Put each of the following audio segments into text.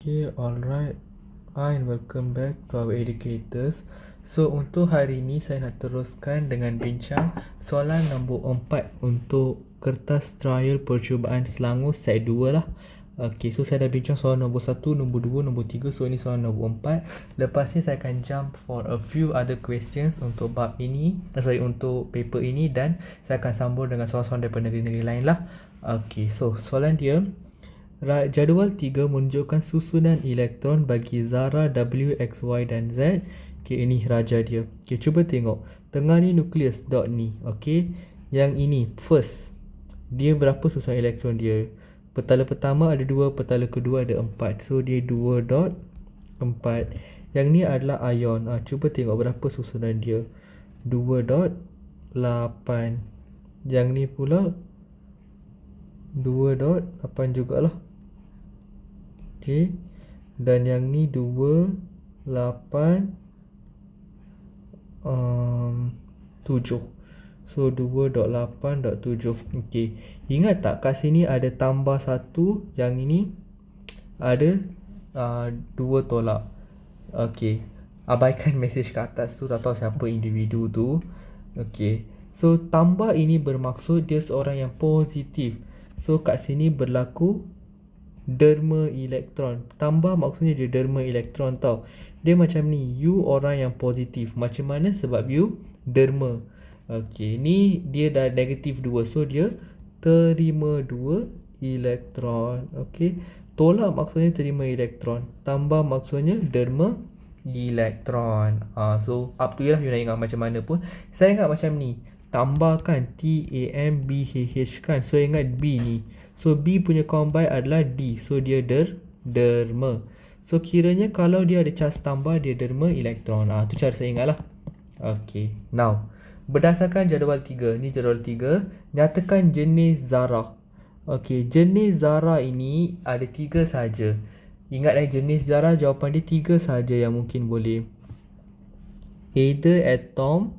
Okay, alright. Hi and welcome back to our educators. So untuk hari ini saya nak teruskan dengan bincang soalan nombor 4 untuk kertas trial percubaan Selangor set 2 lah. Okay, so saya dah bincang soalan nombor 1, nombor 2, nombor 3. So ini soalan nombor 4. Lepas ni saya akan jump for a few other questions untuk bab ini, untuk paper ini, dan saya akan sambung dengan soalan-soalan daripada negeri-negeri lain lah. Okay, so soalan dia, jadual 3 menunjukkan susunan elektron bagi zarah W, X, Y dan Z. Okay, ini raja dia. Okay, cuba tengok. Tengah ni nukleus dot ni. Okay, yang ini first, dia berapa susunan elektron dia? Petala pertama ada 2, petala kedua ada 4. So dia 2 dot 4. Yang ni adalah ion. Cuba tengok berapa susunan dia. 2 dot 8. Yang ni pula 2 dot 8 jugalah. Okay. Dan yang ni 2, 8, 7. So 2.8.7. Okay. Ingat tak kat sini ada tambah 1. Yang ini ada 2 tolak. Okay. Abaikan mesej kat atas tu. Tak tahu siapa individu tu. Okay. So tambah ini bermaksud dia seorang yang positif. So kat sini berlaku derma elektron. Tambah maksudnya dia derma elektron tau. Dia macam ni, you orang yang positif. Macam mana? Sebab you derma. Okey, ni dia dah negatif 2. So dia terima 2 elektron. Okey, tolak maksudnya terima elektron. Tambah maksudnya derma elektron. So up to you lah, you nak ingat macam mana pun. Saya ingat macam ni, tambahkan TAMBHH kan. So ingat B ni. So B punya combine adalah D. So dia derma. So kiranya kalau dia ada charge tambah, dia derma elektron. Tu cara saya ingat lah. Okay, now berdasarkan jadual 3, ni jadual 3, nyatakan jenis zarah. Okay, jenis zarah ini ada 3 saja. Ingat jenis zarah, jawapan dia 3 saja yang mungkin boleh. Either atom,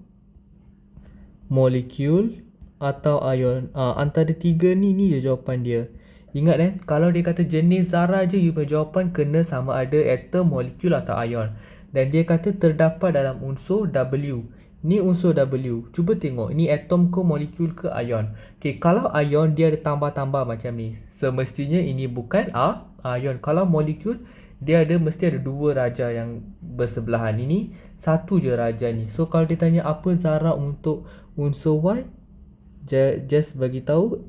molecule atau ion. Antara 3 ni je jawapan dia. Ingat kalau dia kata jenis zarah je, you punya jawapan kena sama ada atom, molekul atau ion. Dan dia kata terdapat dalam unsur W. Ni unsur W. Cuba tengok, ni atom ke, molekul ke, ion. Okay, kalau ion dia ada tambah-tambah macam ni. Semestinya ini bukan ion. Kalau molekul, dia mesti ada 2 raja yang bersebelahan. Ini 1 je raja ni. So kalau dia tanya apa zarah untuk unsur Y, just bagi tahu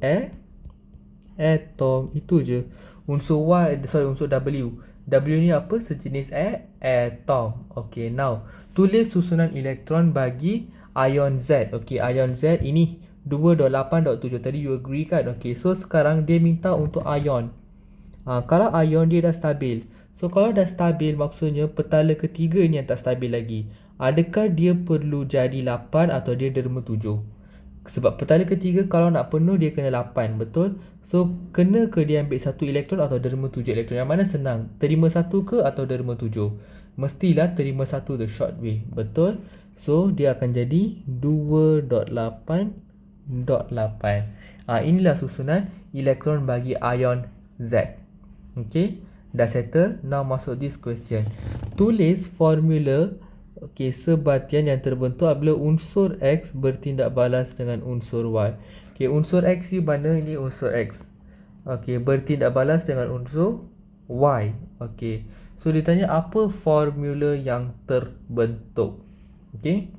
atom, itu je. Unsur unsur W. W ni apa? Sejenis atom. Okay, now tulis susunan elektron bagi ion Z. Okay, ion Z ini 2.8.7. Tadi you agree kan? Okay, so sekarang dia minta untuk ion. Kalau ion dia dah stabil. So kalau dah stabil, maksudnya petala ketiga ni yang tak stabil lagi. Adakah dia perlu jadi 8 atau dia derma 7? Sebab petala ketiga kalau nak penuh dia kena 8, betul? So kena ke dia ambil 1 elektron atau derma 7 elektron? Yang mana senang? Terima 1 ke atau derma 7? Mestilah terima 1 the short way, betul? So dia akan jadi 2.8.8. Inilah susunan elektron bagi ion Z. Okay, dah settle. Now masuk this question. Tulis formula sebatian yang terbentuk apabila unsur X bertindak balas dengan unsur Y. Okay, unsur X ni mana? Ini unsur X. Okay, bertindak balas dengan unsur Y. Okay, so ditanya apa formula yang terbentuk. Okay,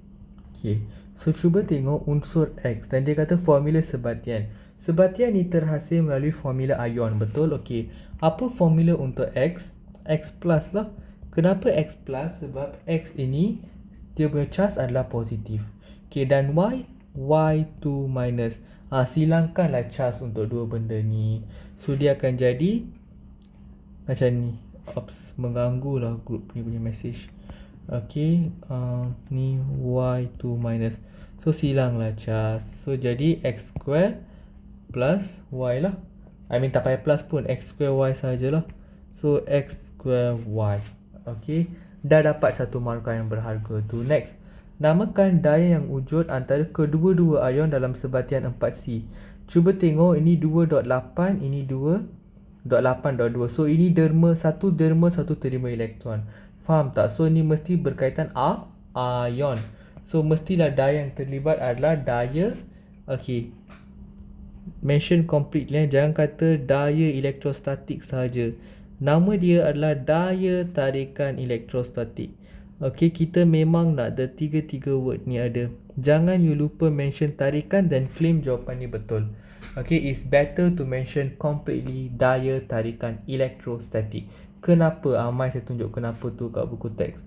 so cuba tengok unsur X dan dia kata formula sebatian. Sebatian ni terhasil melalui formula ion, betul? Okay, apa formula untuk X? X plus lah. Kenapa X plus? Sebab X ini dia punya charge adalah positif. Okay, dan Y? Y2 minus. Silangkanlah charge untuk dua benda ni. So dia akan jadi macam ni. Mengganggu lah group ni punya message. Okay, ni Y2 minus. So silanglah charge. So jadi X square plus Y lah. Tak payah plus pun, X square Y sajalah. So X square Y. Okay, dah dapat satu markah yang berharga tu. Next, namakan daya yang wujud antara kedua-dua ion dalam sebatian 4C. Cuba tengok, ini 2.8, ini 2 .8.2. So ini derma satu terima elektron. Faham tak? So ni mesti berkaitan ion. So mestilah daya yang terlibat adalah daya. Okay, mention complete jangan kata daya elektrostatik sahaja. Nama dia adalah daya tarikan elektrostatik. Okay, kita memang nak the tiga word ni ada. Jangan you lupa mention tarikan dan claim jawapan ni betul. Okay, it's better to mention completely daya tarikan elektrostatik. Kenapa? Mai saya tunjuk kenapa tu kat buku teks.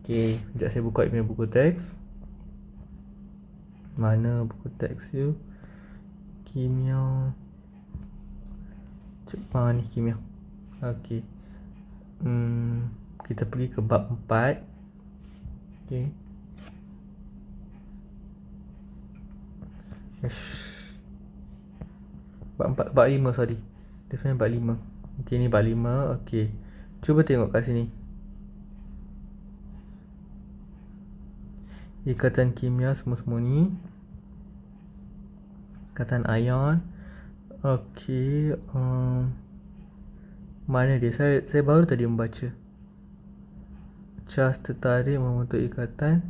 Okay, sekejap saya buka punya buku teks. Mana buku teks you? Kimia. Cepat ni kimia. Okay. Kita pergi ke bab 4. Okay. Bab 5 sorry. Dia sebenarnya bab 5. Okay, ni bab 5. Okay, cuba tengok kat sini. Ikatan kimia semua ni. Ikatan ion. Okay, mana dia? Saya baru tadi membaca. Charge tertarik membentuk ikatan.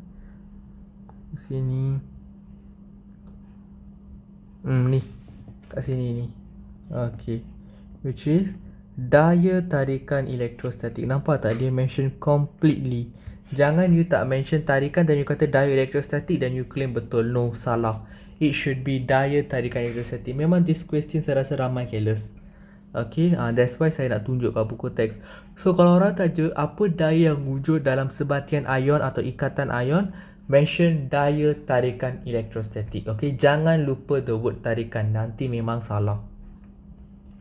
Sini. Ni. Kat sini ni. Okay. Which is daya tarikan elektrostatik. Nampak tak? Dia mention completely. Jangan you tak mention tarikan dan you kata daya elektrostatik dan you claim betul. No, salah. It should be daya tarikan elektrostatik. Memang this question saya rasa ramai careless. Okay, that's why saya nak tunjuk kat buku teks. So kalau orang tanya apa daya yang wujud dalam sebatian ion atau ikatan ion, mention daya tarikan elektrostatik. Okay, jangan lupa the word tarikan, nanti memang salah.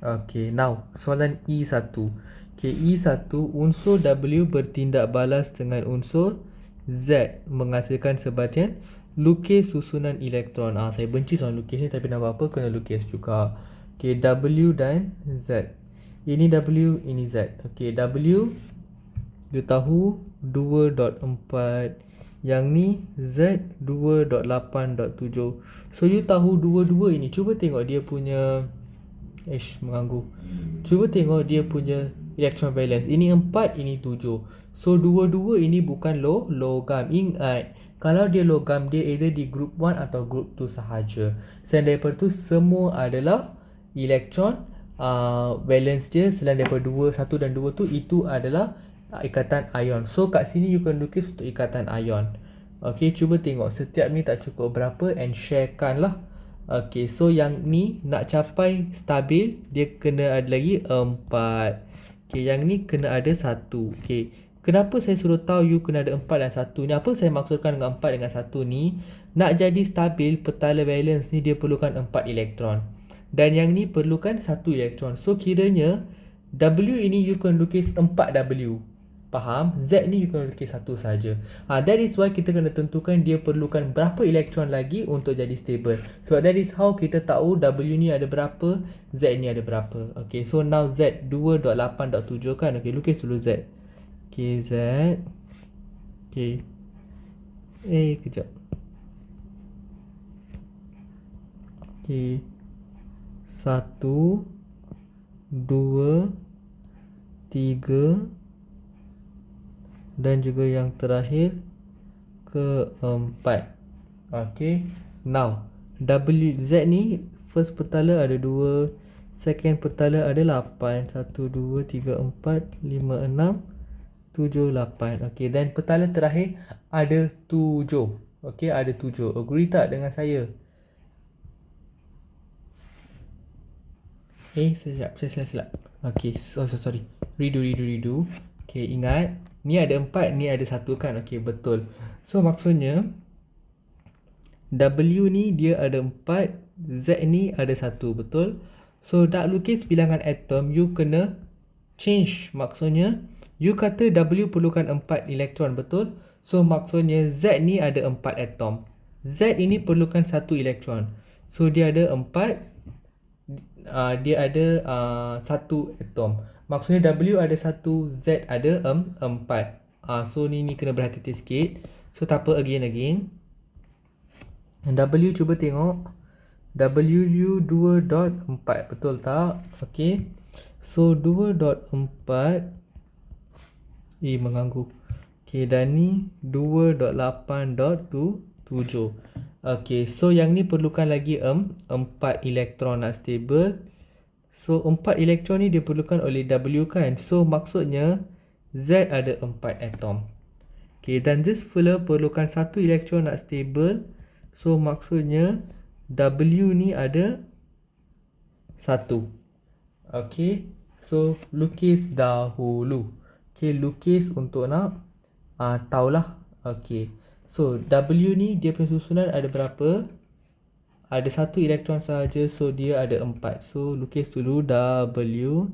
Okay, now soalan E1. Okay, E1, unsur W bertindak balas dengan unsur Z menghasilkan sebatian. Lukis susunan elektron. Saya benci soal lukis ni, tapi nak buat apa kena lukis juga. Okay, W dan Z. Ini W, ini Z. Okay, W you tahu 2.4. Yang ni Z 2.8.7. So you tahu dua-dua ini. Cuba tengok dia punya mengganggu. Cuba tengok dia punya electron valence. Ini 4, ini 7. So dua-dua ini bukan logam. Ingat, kalau dia logam, dia either di group 1 atau group 2 sahaja. Selain daripada tu, semua adalah elektron valence dia. Selain daripada 1 dan 2 tu, itu adalah ikatan ion. So kat sini you can lukis untuk ikatan ion. Okay, cuba tengok setiap ni tak cukup berapa and sharekan lah. Okay, so yang ni nak capai stabil, dia kena ada lagi 4. Okay, yang ni kena ada 1. Okay, kenapa saya suruh tahu you kena ada 4 dan 1 ni? Apa saya maksudkan dengan 4 dengan 1 ni? Nak jadi stabil, petala valence ni dia perlukan 4 elektron. Dan yang ni perlukan 1 elektron. So kiranya W ini you can lukis 4W. Faham? Z ni you can lukis 1 saja. That is why kita kena tentukan dia perlukan berapa elektron lagi untuk jadi stable. Sebab that is how kita tahu W ni ada berapa, Z ni ada berapa. Okay, so now Z 2.8.7 kan. Okay, lukis dulu Z. Okay, Z. Okay. Kejap. Okay. 1, 2, 3 dan juga yang terakhir keempat. Okay, now Z ni first petala ada 2, second petala ada 8. 1, 2, 3, 4, 5, 6, 7, 8. Okay, dan petala terakhir ada 7. Okay, ada 7. Agree tak dengan saya? Saya silap. Okay, sorry. Redo. Okay, ingat, ni ada 4, ni ada 1 kan? Okay, betul. So maksudnya W ni dia ada 4, Z ni ada 1, betul? So nak lukis bilangan atom, you kena change. Maksudnya you kata W perlukan 4 elektron, betul? So maksudnya Z ni ada 4 atom. Z ini perlukan 1 elektron. So dia ada 4, dia ada 1 atom. Maksudnya W ada 1, Z ada 4. So ni kena berhati-hati sikit. So tak apa, again. W cuba tengok. W 2.4, betul tak? Okay. So 2.4 mengganggu. Okay, dan ni 2.8.7. Okay, so yang ni perlukan lagi 4 elektron nak stable. So 4 elektron ni diperlukan oleh W kan. So maksudnya Z ada 4 atom. Okay, dan this fella perlukan 1 elektron nak stable. So maksudnya W ni ada 1. Okay, so lukis dahulu. Okay, lukis untuk nak tahulah. Okay, so W ni dia punya susunan ada berapa? Ada 1 elektron sahaja, so dia ada 4. So lukis dulu W.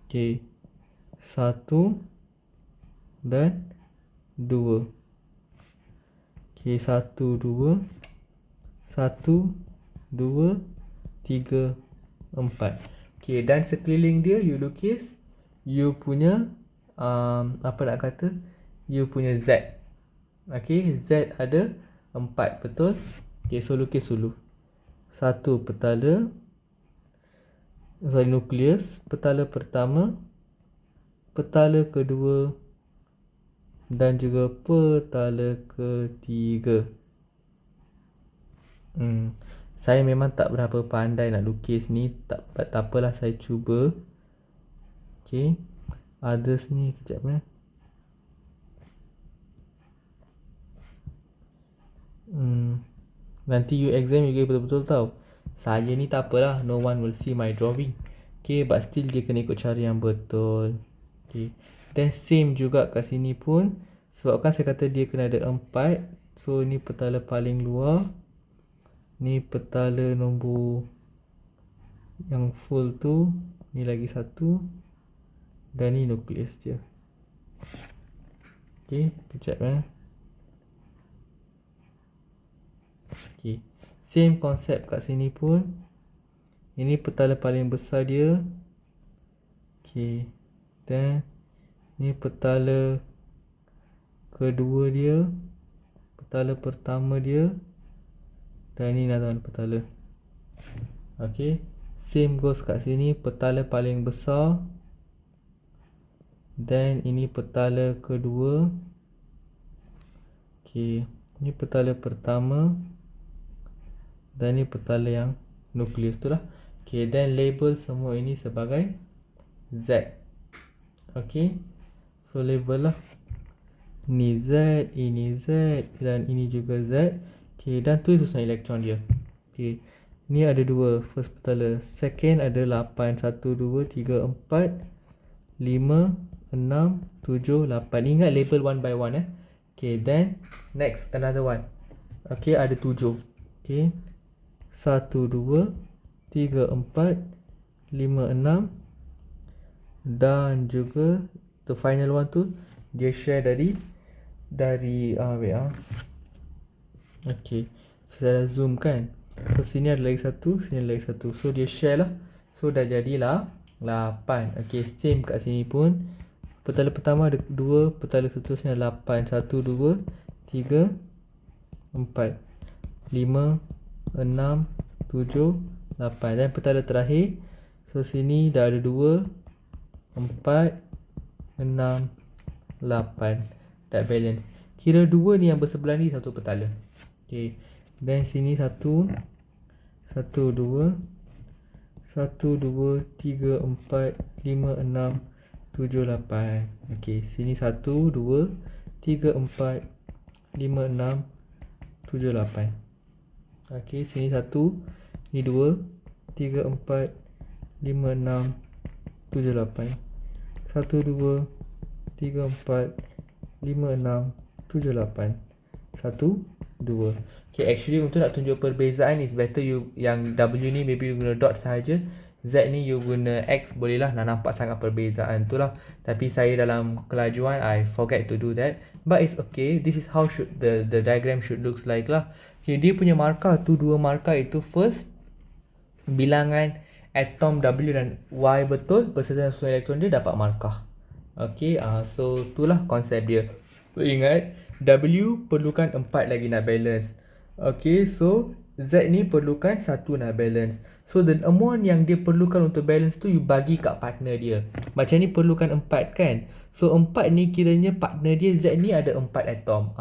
Okay, 1 dan 2. Okay, 1, 2, 1, 2, 3, 4. Okay, dan sekeliling dia you lukis you punya apa nak kata, you punya Z. Okay, Z ada 4, betul? Okay, so lukis dulu. Satu petala, nukleus, petala pertama, petala kedua dan juga petala ketiga. Saya memang tak berapa pandai nak lukis ni, tak apalah, saya cuba. Okay, others ni kejap ya. Nanti you exam you betul-betul tahu. Saya ni tak apalah, no one will see my drawing. Okay, but still dia kena ikut cara yang betul. Okay, then same juga kat sini pun. Sebabkan saya kata dia kena ada 4. So ni petala paling luar, ni petala nombor yang full tu, ni lagi 1, dan ni nukleus dia. Okay, kejap ya. Okay, same konsep kat sini pun. Ini petala paling besar dia. Okay, dan ni petala kedua dia, petala pertama dia, dan ni another petala. Okay, same goes kat sini, petala paling besar, dan ini petala kedua. Okay, ni petala pertama, dan ni petala yang nukleus tu lah. Okay, dan label semua ini sebagai Z. Okay, so label lah. Ni Z, ini Z, dan ini juga Z. Okay, dan tulis susunan elektron dia. Okay, ni ada 2 first petala, second ada 8, 1, 2, 3, 4, 5, 6, 7, 8. Ingat label one by one Okay, then next another one. Okay, ada 7. Okay, 1, 2, 3, 4, 5, 6, dan juga the final one tu dia share dari okay, so saya dah zoom kan. So sini ada lagi 1, sini ada lagi 1. So dia share lah. So dah jadilah 8. Okay, same kat sini pun. Petala pertama ada 2, petala seterusnya 8, 1, 2, 3, 4, 5, 6, 7, 8. Dan petala terakhir, so sini dah ada 2, 4, 6, 8. Tak balance. Kira 2 ni yang bersebelah ni satu petala. Okay, dan sini 1, 2, 1, 2, 3, 4, 5, 6, 7, 8. Okay, sini 1, 2, 3, 4, 5, 6, 7, 8. Okay, sini 1, ni 2, 3, 4, 5, 6, 7, 8. 1, 2, 3, 4, 5, 6, 7, 8. 1, 2. Okay, actually untuk nak tunjuk perbezaan is better you yang W ni maybe you guna dot sahaja. Z ni you guna X, boleh lah, nak nampak sangat perbezaan tu lah. Tapi saya dalam kelajuan I forget to do that. But it's okay. This is how should the diagram should looks like lah. Okay, dia punya markah tu, 2 markah itu first bilangan atom W dan Y betul, beserta susunan elektron dia dapat markah. Okay, so itulah konsep dia. So ingat W perlukan 4 lagi nak balance. Okay, so Z ni perlukan satu nak balance. So the amount yang dia perlukan untuk balance tu you bagi kat partner dia. Macam ni perlukan 4 kan. So 4 ni kiranya partner dia Z ni ada 4 atom.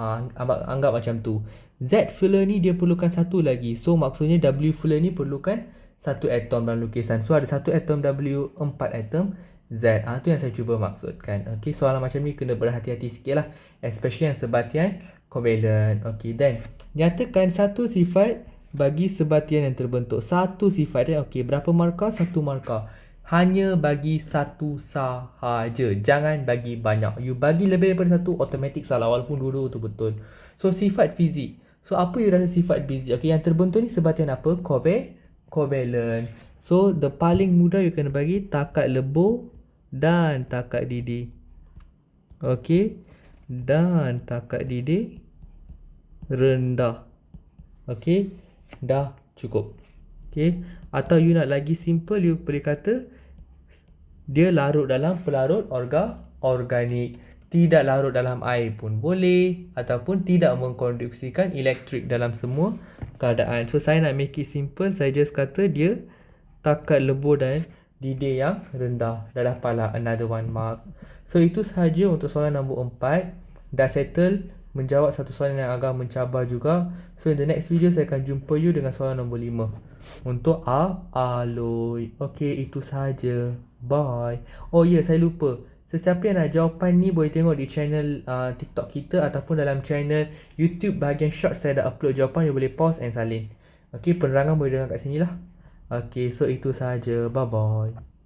Anggap macam tu. Z filler ni dia perlukan satu lagi. So maksudnya W filler ni perlukan satu atom dalam lukisan. So ada satu atom W, 4 atom Z. Tu yang saya cuba maksudkan. Okay, soalan macam ni kena berhati-hati sikit lah. Especially yang sebatian covalent. Okay, then nyatakan satu sifat bagi sebatian yang terbentuk. Satu sifat dia. Okey, berapa markah? Satu markah. Hanya bagi satu sahaja. Jangan bagi banyak. You bagi lebih daripada satu, automatik salah. Walaupun dua-dua tu betul. So, sifat fizik. So, apa you rasa sifat fizik? Okey, yang terbentuk ni sebatian apa? Covalent. So, the paling mudah you kena bagi takat lebur dan takat didih. Okey. Dan takat didih rendah. Okey. Dah cukup. Okay. Atau you nak lagi simple, you boleh kata dia larut dalam pelarut organik. Tidak larut dalam air pun boleh. Ataupun tidak mengkonduksikan elektrik dalam semua keadaan. So saya nak make it simple, saya just kata dia takat lebur dan didih yang rendah. Dah dapatlah another 1 marks. So itu sahaja untuk soalan nombor 4. Dah settle. Menjawab satu soalan yang agak mencabar juga. So in the next video saya akan jumpa you dengan soalan nombor 5 untuk alloy. Okay, itu sahaja. Bye. Oh ya, saya lupa. Sesiapa yang nak jawapan ni boleh tengok di channel TikTok kita ataupun dalam channel YouTube bahagian short saya dah upload jawapan. You boleh pause and salin. Okay, penerangan boleh dengar kat sini lah. Okay, so itu sahaja. Bye bye.